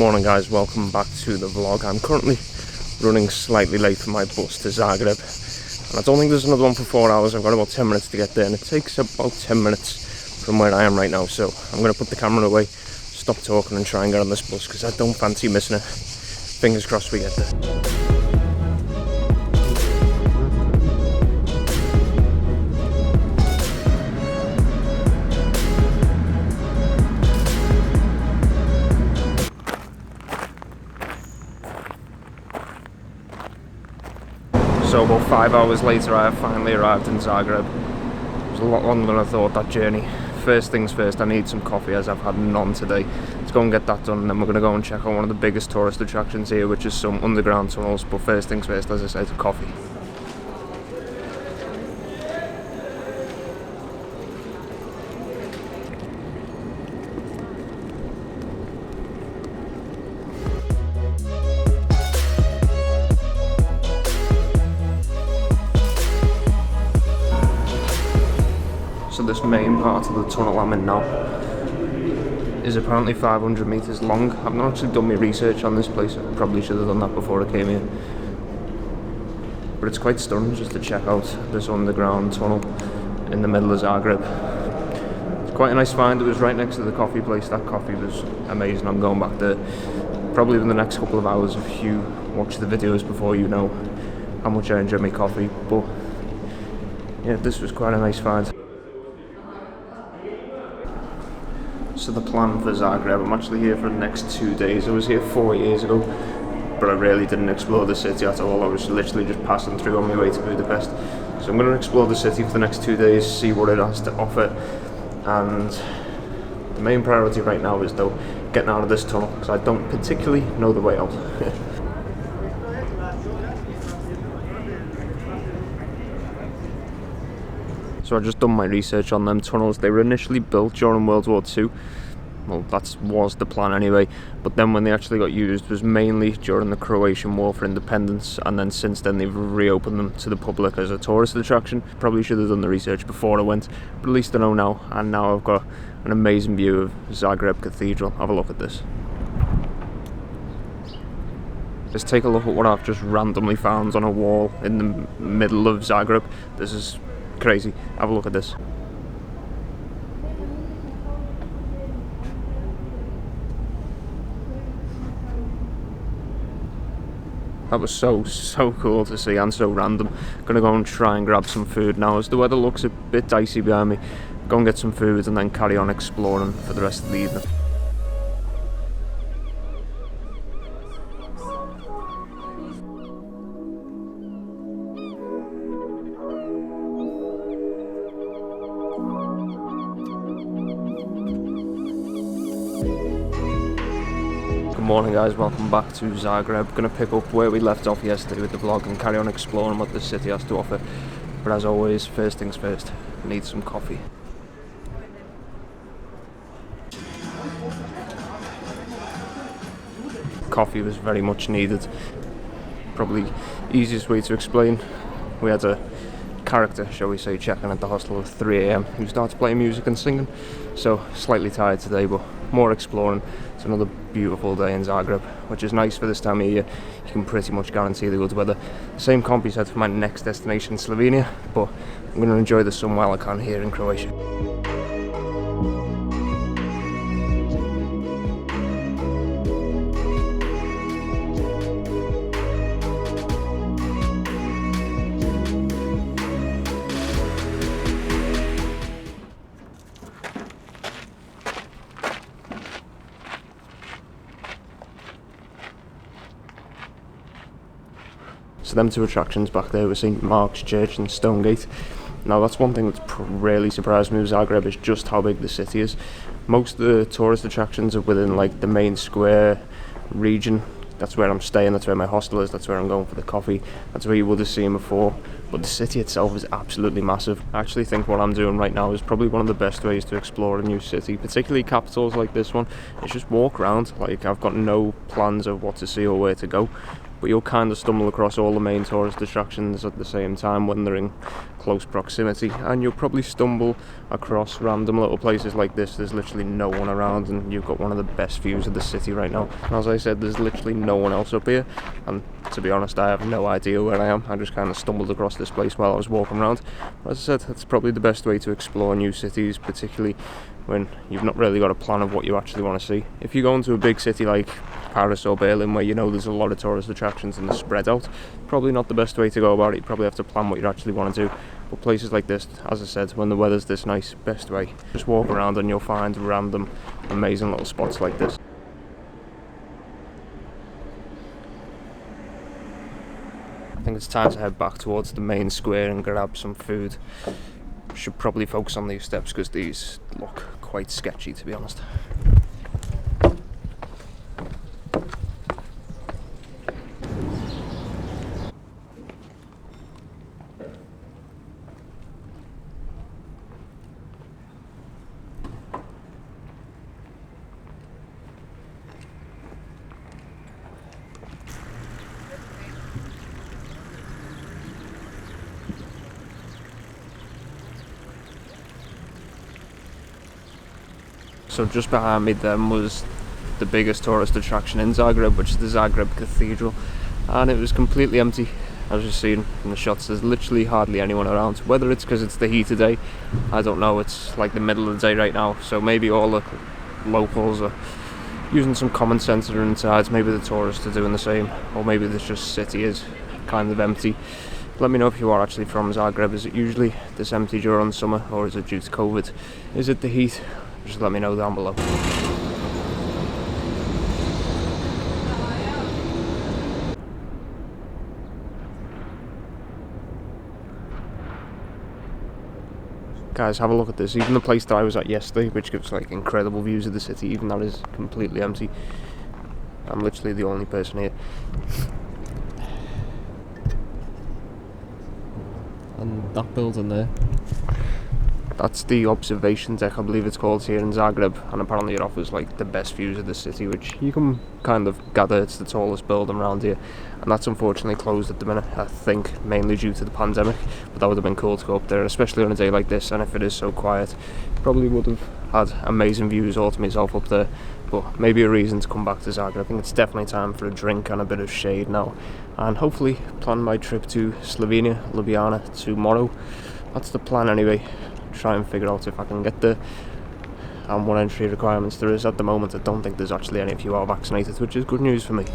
Morning guys, welcome back to the vlog. I'm currently running slightly late for my bus to Zagreb, and I don't think there's another one for 4 hours. I've got about 10 minutes to get there, and it takes about 10 minutes from where I am right now, so I'm going to put the camera away, stop talking and try and get on this bus because I don't fancy missing it. Fingers crossed we get there. So about 5 hours later I have finally arrived in Zagreb. It was a lot longer than I thought, that journey. First things first, I need some coffee as I've had none today. Let's go and get that done, and then we're going to go and check out one of the biggest tourist attractions here, which is some underground tunnels. But first things first, as I said, coffee. So this main part of the tunnel I'm in now is apparently 500 meters long. I've not actually done my research on this place. I probably should have done that before I came here. But it's quite stunning just to check out this underground tunnel in the middle of Zagreb. It's quite a nice find. It was right next to the coffee place. That coffee was amazing. I'm going back there probably in the next couple of hours. If you watch the videos before, you know how much I enjoy my coffee. But yeah, this was quite a nice find. So the plan for Zagreb, I'm actually here for the next 2 days. I was here 4 years ago, but I really didn't explore the city at all. I was literally just passing through on my way to Budapest. So I'm going to explore the city for the next 2 days, see what it has to offer. And the main priority right now is though getting out of this tunnel, because I don't particularly know the way out. So I just done my research on them tunnels. They were initially built during World War II. Well, that was the plan anyway. But then when they actually got used was mainly during the Croatian War for Independence. And then since then they've reopened them to the public as a tourist attraction. Probably should have done the research before I went, but at least I know now. And now I've got an amazing view of Zagreb Cathedral. Have a look at this. Just take a look at what I've just randomly found on a wall in the middle of Zagreb. This is crazy. Have a look at this. That was so cool to see and so random. Gonna go and try and grab some food now as the weather looks a bit dicey behind me. Go and get some food and then carry on exploring for the rest of the evening. Good morning guys, welcome back to Zagreb. Gonna pick up where we left off yesterday with the vlog and carry on exploring what the city has to offer. But as always, first things first, I need some coffee. Coffee was very much needed. Probably easiest way to explain, we had a character, shall we say, checking at the hostel at 3 AM who starts playing music and singing. So slightly tired today, but more exploring. It's another beautiful day in Zagreb, which is nice for this time of year. You can pretty much guarantee the good weather. Same can't be said for my next destination, Slovenia, but I'm going to enjoy the sun while I can here in Croatia. So them two attractions back there were St. Mark's Church and Stonegate. Now that's one thing that's really surprised me with Zagreb, is just how big the city is. Most of the tourist attractions are within like the main square region. That's where I'm staying, that's where my hostel is, that's where I'm going for the coffee, that's where you would have seen before. But the city itself is absolutely massive. I actually think what I'm doing right now is probably one of the best ways to explore a new city, particularly capitals like this one. It's just walk around. Like, I've got no plans of what to see or where to go, but you'll kind of stumble across all the main tourist attractions at the same time when they're in close proximity, and you'll probably stumble across random little places like this. There's literally no one around, and you've got one of the best views of the city right now. And as I said, there's literally no one else up here, and to be honest, I have no idea where I am. I just kind of stumbled across this place while I was walking around. As I said, that's probably the best way to explore new cities, particularly when you've not really got a plan of what you actually want to see. If you go into a big city like Paris or Berlin, where you know there's a lot of tourist attractions and they're spread out, probably not the best way to go about it. You probably have to plan what you actually want to do. But places like this, as I said, when the weather's this nice, best way. Just walk around and you'll find random, amazing little spots like this. I think it's time to head back towards the main square and grab some food. Should probably focus on these steps because these look quite sketchy, to be honest. So just behind me then was the biggest tourist attraction in Zagreb, which is the Zagreb Cathedral, and it was completely empty. As you've seen from the shots, there's literally hardly anyone around. Whether it's because it's the heat today, I don't know. It's like the middle of the day right now, so maybe all the locals are using some common sense that are inside. Maybe the tourists are doing the same, or maybe this just city is kind of empty. Let me know if you are actually from Zagreb. Is it usually this empty during summer, or is it due to COVID? Is it the heat? Just let me know down below. Guys, have a look at this. Even the place that I was at yesterday, which gives like incredible views of the city, even that is completely empty. I'm literally the only person here. And that building there, that's the observation deck, I believe it's called, here in Zagreb, and apparently it offers like the best views of the city, which you can kind of gather it's the tallest building around here, and that's unfortunately closed at the minute, I think mainly due to the pandemic. But that would have been cool to go up there, especially on a day like this, and if it is so quiet, probably would have had amazing views all to myself up there. But maybe a reason to come back to Zagreb. I think it's definitely time for a drink and a bit of shade now, and hopefully plan my trip to Slovenia, Ljubljana, tomorrow. That's the plan anyway. Try and figure out if I can get there and what entry requirements there is. At the moment I don't think there's actually any if you are vaccinated, which is good news for me.